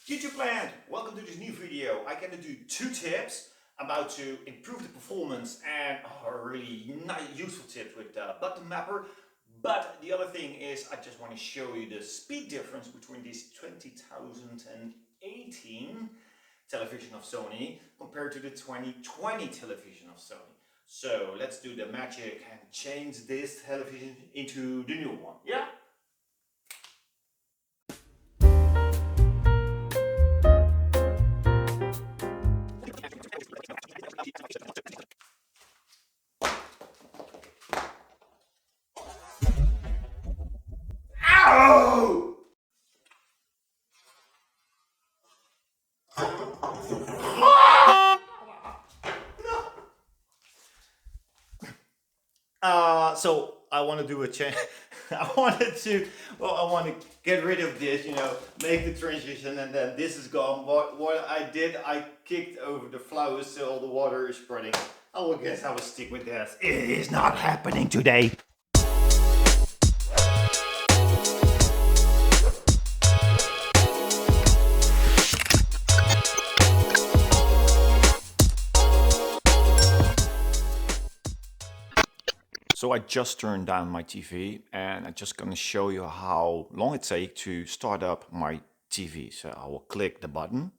YouTube land, welcome to this new video. I'm going to do 2 tips about to improve the performance and a really nice useful tip with the button mapper. But the other thing is I just want to show you the speed difference between this 2018 television of Sony compared to the 2020 television of Sony. So let's do the magic and change this television into the new one. Yeah? Ow! So I want to do a change. I want to get rid of this, make the transition, and then this is gone. What I did, I kicked over the flowers so all the water is spreading. I will guess I will stick with this. It is not happening today. So I just turned down my TV and I'm just going to show you how long it takes to start up my TV. So I will click the button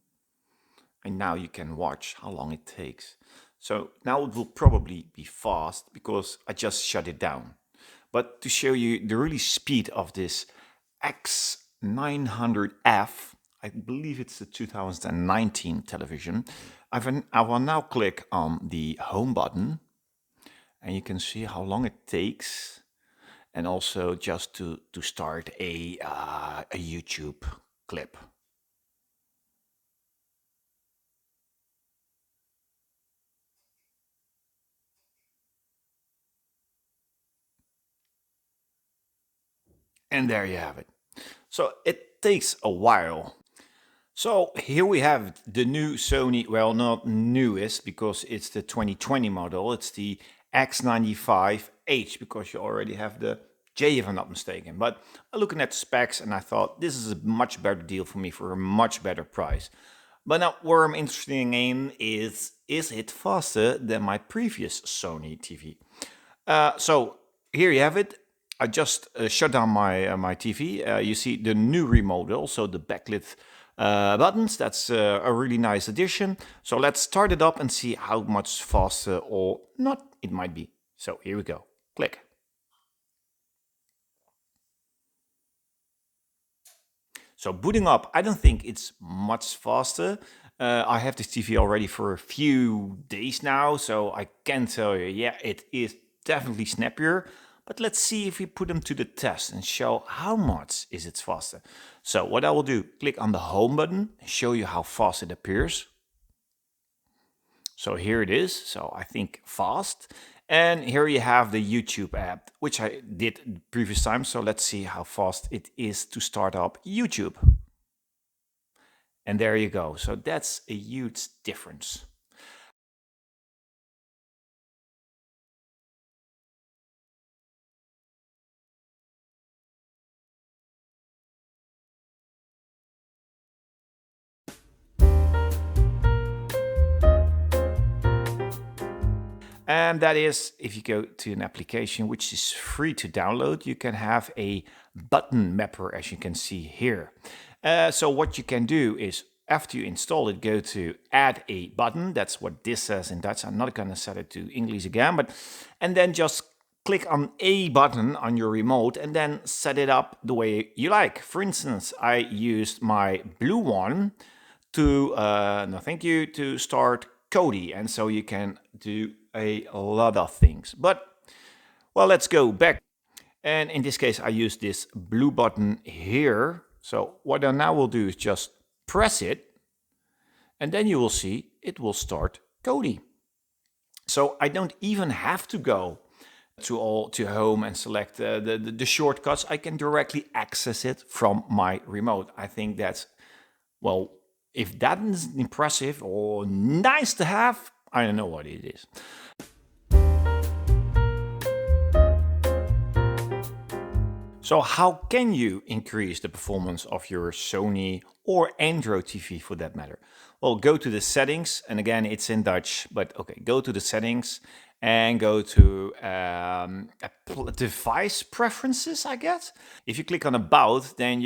and now you can watch how long it takes. So now it will probably be fast because I just shut it down. But to show you the really speed of this X900F, I believe it's the 2019 television, I will now click on the home button. And you can see how long it takes, and also just to start a YouTube clip. And there you have it. So it takes a while. So here we have the new Sony, well, not newest because it's the 2020 model. It's the X95H because you already have the J if I'm not mistaken. But looking at the specs and I thought this is a much better deal for me for a much better price. But now where I'm interested in is it faster than my previous Sony TV? So here you have it. I just shut down my TV. You see the new remote, also the backlit buttons. That's a really nice addition. So let's start it up and see how much faster or not it might be. So here we go. Click. So booting up, I don't think it's much faster. I have this TV already for a few days now, so I can tell you, yeah, it is definitely snappier. But let's see if we put them to the test and show how much is it faster. So what I will do, click on the home button and show you how fast it appears. So here it is. So I think fast. And here you have the YouTube app, which I did the previous time. So let's see how fast it is to start up YouTube. And there you go. So that's a huge difference. And that is, if you go to an application which is free to download, you can have a button mapper, as you can see here. So what you can do is, after you install it, go to add a button. That's what this says in Dutch. I'm not going to set it to English again, and then just click on a button on your remote and then set it up the way you like. For instance, I used my blue one to, to start Kodi, and so you can do a lot of things. But, well, let's go back. And in this case, I use this blue button here. So what I now will do is just press it, and then you will see it will start Kodi. So I don't even have to go to home and select the shortcuts. I can directly access it from my remote. I think that's, well, if that is impressive or nice to have, I don't know what it is. So how can you increase the performance of your Sony or Android TV for that matter? Well, go to the settings, and again, it's in Dutch, but okay, go to the settings and go to device preferences, I guess. If you click on about, then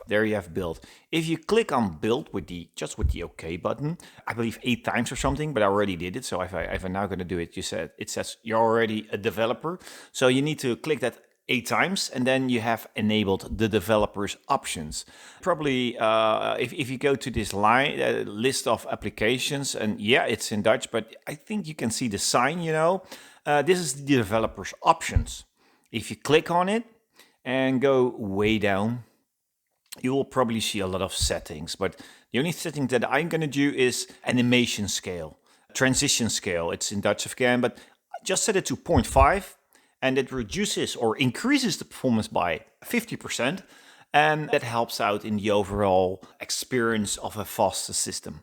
there you have build. If you click on build with the OK button, I believe 8 times or something, but I already did it. So if I'm now going to do it, it says you're already a developer. So you need to click that 8 times, and then you have enabled the developers options. Probably if you go to this list of applications, and yeah, it's in Dutch, but I think you can see the sign, this is the developers options. If you click on it and go way down, you will probably see a lot of settings, but the only setting that I'm going to do is animation scale, transition scale. It's in Dutch again, but just set it to 0.5, and it reduces or increases the performance by 50%, and that helps out in the overall experience of a faster system.